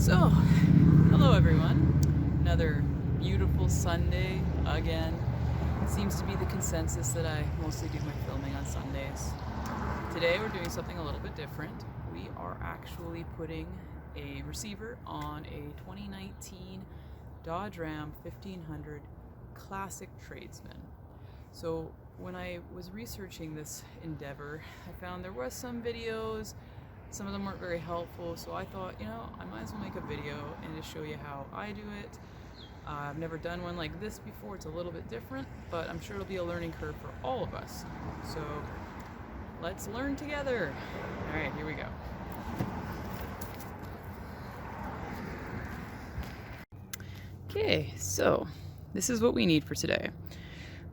So, hello everyone. Another beautiful Sunday again. It seems to be the consensus that I mostly do my filming on Sundays. Today we're doing something a little bit different. We are actually putting a receiver on a 2019 Dodge Ram 1500 Classic Tradesman. So when I was researching this endeavor, I found there was some videos. Some of them weren't very helpful, so I thought, I might as well make a video and just show you how I do it. I've never done one like this before. It's a little bit different, but I'm sure it'll be a learning curve for all of us. So let's learn together. All right, here we go. Okay, so this is what we need for today.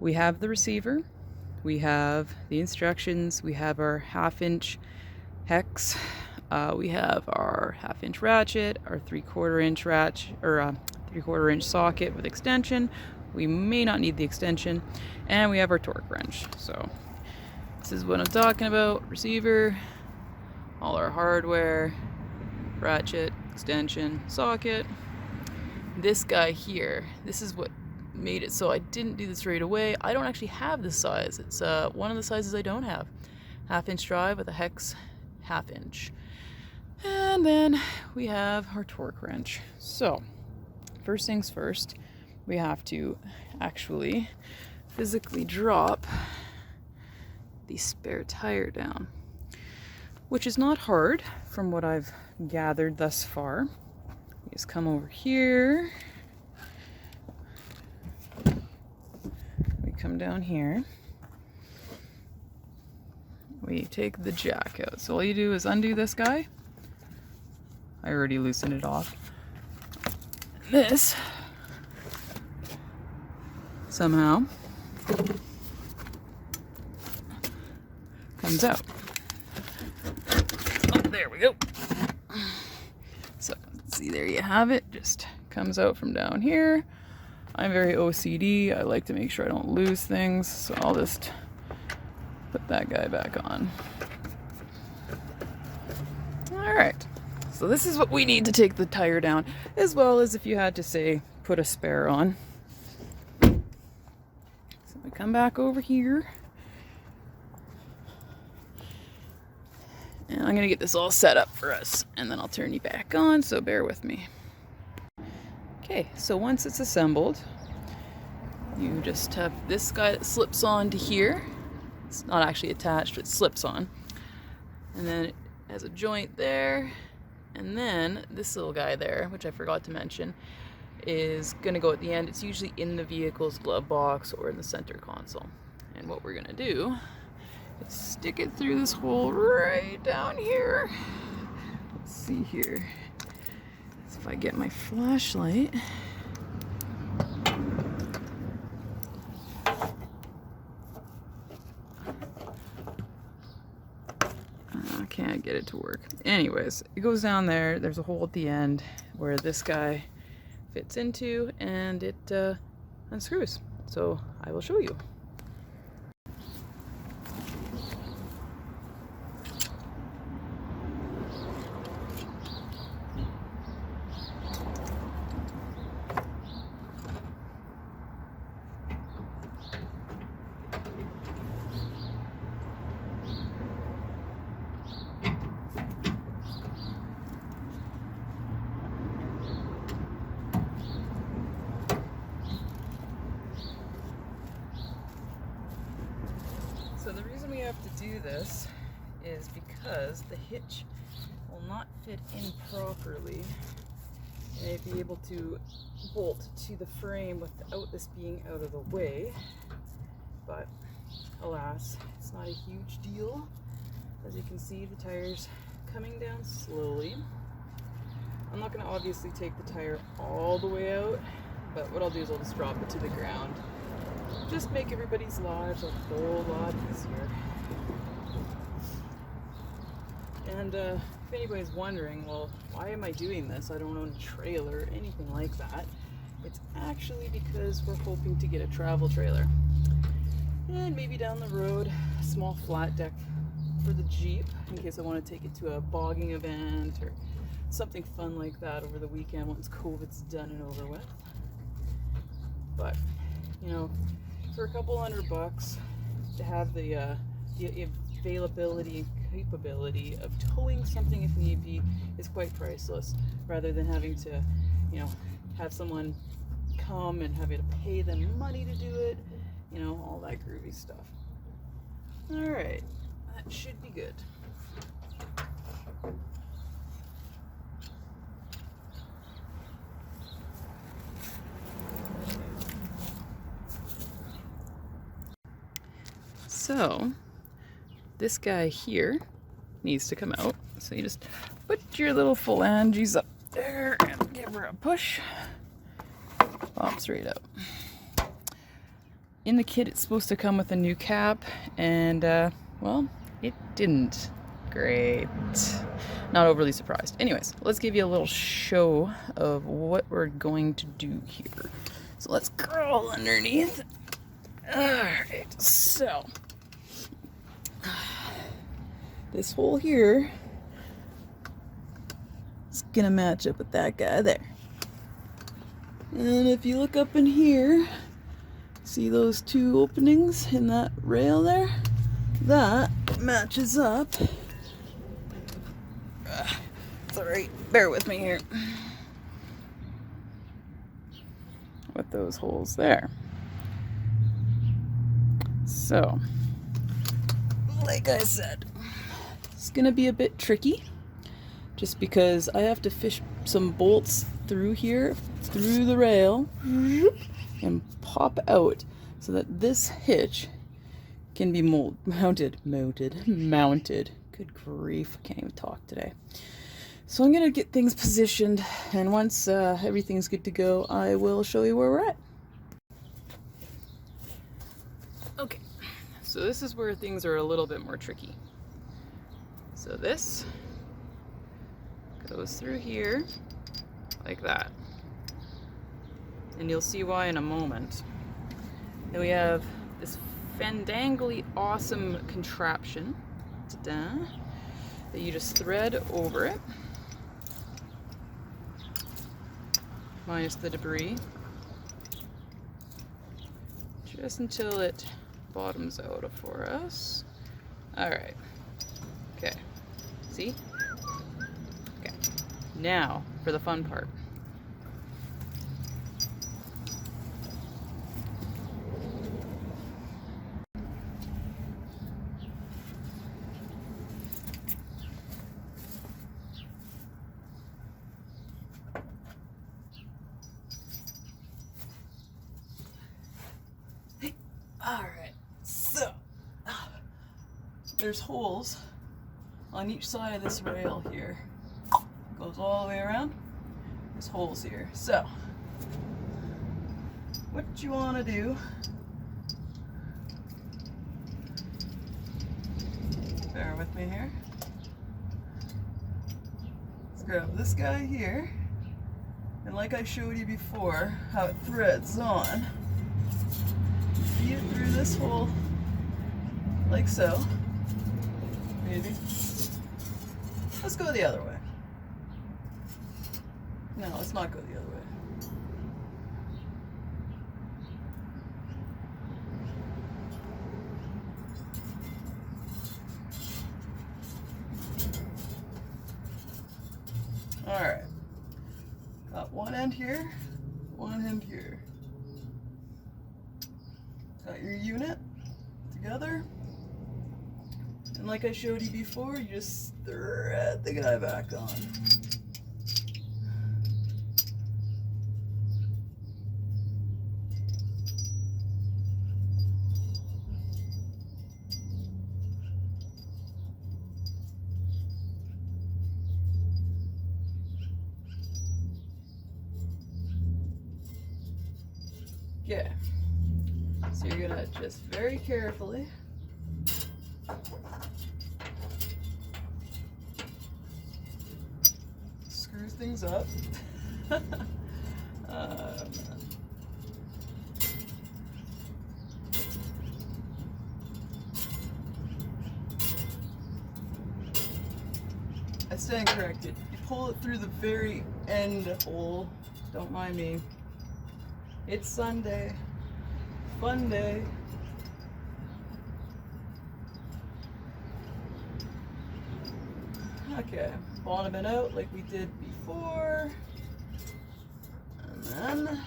We have the receiver, we have the instructions, we have our 1/2-inch hex, we have our 1/2-inch ratchet, our 3/4 inch ratchet, or 3/4 inch socket with extension. We may not need the extension, and we have our torque wrench. So this is what I'm talking about: receiver, all our hardware, ratchet, extension, socket. This guy here, this is what made it so I didn't do this right away. I don't actually have this size. It's one of the sizes I don't have. 1/2-inch drive with a hex 1/2-inch. And then we have our torque wrench. So first things first, we have to actually physically drop the spare tire down, which is not hard from what I've gathered thus far. We just come over here, we come down here, we take the jack out. So all you do is undo this guy. I already loosened it off. This somehow comes out. Oh, there we go. So see, there you have it. Just comes out from down here. I'm very OCD. I like to make sure I don't lose things, so I'll just put that guy back on. All right. So this is what we need to take the tire down, as well as if you had to, say, put a spare on. So we come back over here. And I'm going to get this all set up for us, and then I'll turn you back on, so bear with me. Okay, so once it's assembled, you just have this guy that slips on to here. It's not actually attached, it slips on. And then it has a joint there. And then this little guy there, which I forgot to mention, is going to go at the end. It's usually in the vehicle's glove box or in the center console. And what we're going to do is stick it through this hole right down here. Let's see here. So if I get my flashlight. I can't get it to work. Anyways, it goes down there. There's a hole at the end where this guy fits into, and it unscrews. So I will show you. So the reason we have to do this is because the hitch will not fit in properly. You may be able to bolt to the frame without this being out of the way, but alas, it's not a huge deal. As you can see, the tire's coming down slowly. I'm not going to obviously take the tire all the way out, but what I'll do is I'll just drop it to the ground. Just make everybody's lives a whole lot easier. And if anybody's wondering, well, why am I doing this? I don't own a trailer or anything like that. It's actually because we're hoping to get a travel trailer. And maybe down the road, a small flat deck for the Jeep, in case I want to take it to a bogging event or something fun like that over the weekend once COVID's done and over with. But, you know, for a couple $100 to have the availability and capability of towing something if need be is quite priceless, rather than having to, you know, have someone come and having to pay them money to do it, you know, all that groovy stuff. All right, that should be good. So this guy here needs to come out. So you just put your little phalanges up there and give her a push. Pops right out. In the kit, it's supposed to come with a new cap, and well, it didn't. Great. Not overly surprised. Anyways, let's give you a little show of what we're going to do here. So let's crawl underneath. Alright, so this hole here is gonna match up with that guy there. And if you look up in here, see those two openings in that rail there? That matches up. Sorry, bear with me here. With those holes there. So, like I said, it's gonna be a bit tricky just because I have to fish some bolts through here, through the rail, and pop out so that this hitch can be mounted. Good grief, I can't even talk today. So I'm gonna get things positioned, and once everything's good to go, I will show you where we're at. Okay, so this is where things are a little bit more tricky. So this goes through here like that, and you'll see why in a moment. Then we have this fandangly awesome contraption, ta-da, that you just thread over it, minus the debris, just until it bottoms out for us. All right, okay, see? Okay, now for the fun part. Alright, so there's holes on each side of this rail here. Goes all the way around. There's holes here. So what you want to do, bear with me here, let's grab this guy here, and like I showed you before how it threads on, feed it through this hole like so. Maybe. Let's go the other way. No, let's not go the other way. Alright. Got one end here, one end here. Got your unit together, and like I showed you before, you just thread the guy back on. Okay. So you're gonna just very carefully screw things up. I stand corrected. You pull it through the very end hole. Don't mind me. It's Sunday. Fun day. Okay, bottom it out like we did before. And then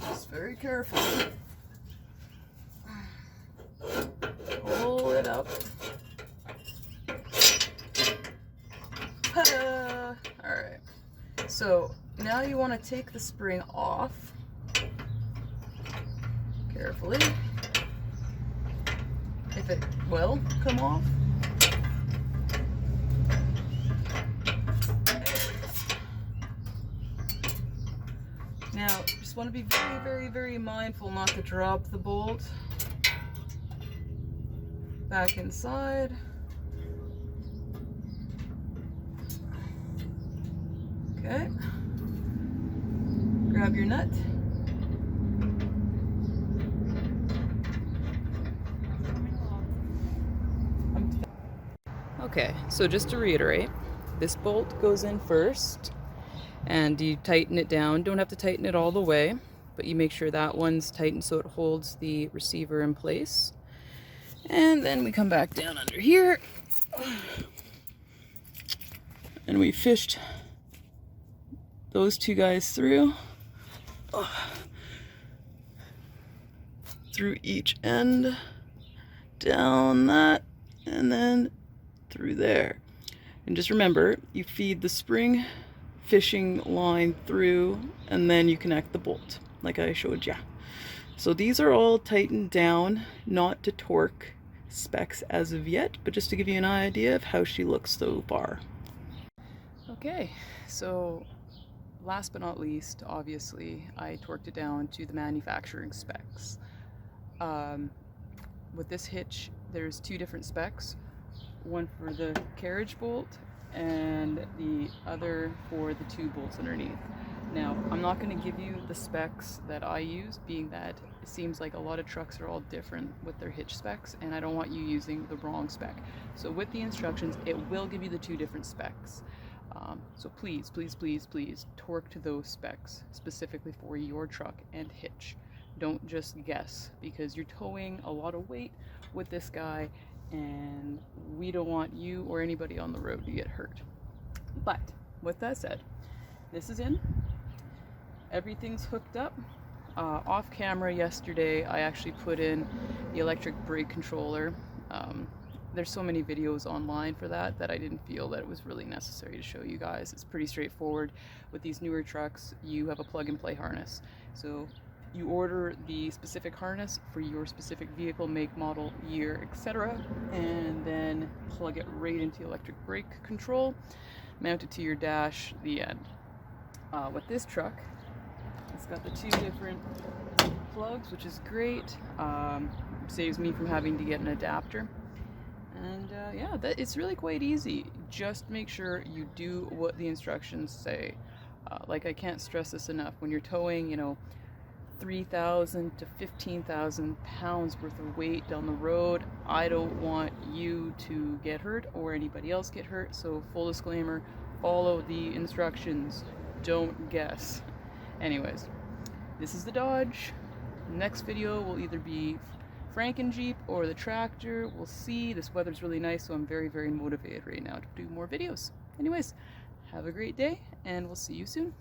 just very carefully pull it up. Ta-da! Alright, so now you want to take the spring off carefully. If it will come off. Now, just want to be very, very, very mindful not to drop the bolt back inside. Okay. Grab your nut. Okay, so just to reiterate, this bolt goes in first and you tighten it down. Don't have to tighten it all the way, but you make sure that one's tightened so it holds the receiver in place. And then we come back down under here and we fished those two guys through each end, down that, and then through there. And just remember, you feed the spring fishing line through and then you connect the bolt like I showed you. So these are all tightened down, not to torque specs as of yet, but just to give you an idea of how she looks so far. Okay, so last but not least, obviously I torqued it down to the manufacturing specs. With this hitch, there's two different specs. One for the carriage bolt and the other for the two bolts underneath. Now, I'm not going to give you the specs that I use, being that it seems like a lot of trucks are all different with their hitch specs, and I don't want you using the wrong spec. So with the instructions, it will give you the two different specs. So please, please, please, please torque to those specs specifically for your truck and hitch. Don't just guess, because you're towing a lot of weight with this guy, and we don't want you or anybody on the road to get hurt. But with that said, this is in. Everything's hooked up. Off camera yesterday, I actually put in the electric brake controller. There's so many videos online for that I didn't feel that it was really necessary to show you guys. It's pretty straightforward. With these newer trucks, you have a plug-and-play harness. So you order the specific harness for your specific vehicle, make, model, year, etc., and then plug it right into electric brake control, mount it to your dash, the end. With this truck, it's got the two different plugs, which is great. Saves me from having to get an adapter. And yeah, it's really quite easy. Just make sure you do what the instructions say. Like, I can't stress this enough. When you're towing, 3,000 to 15,000 pounds worth of weight down the road, I don't want you to get hurt or anybody else get hurt. So full disclaimer, follow the instructions, don't guess. Anyways, this is the Dodge. Next video will either be Franken Jeep or the tractor. We'll see. This weather's really nice, so I'm very, very motivated right now to do more videos. Anyways, have a great day, and we'll see you soon.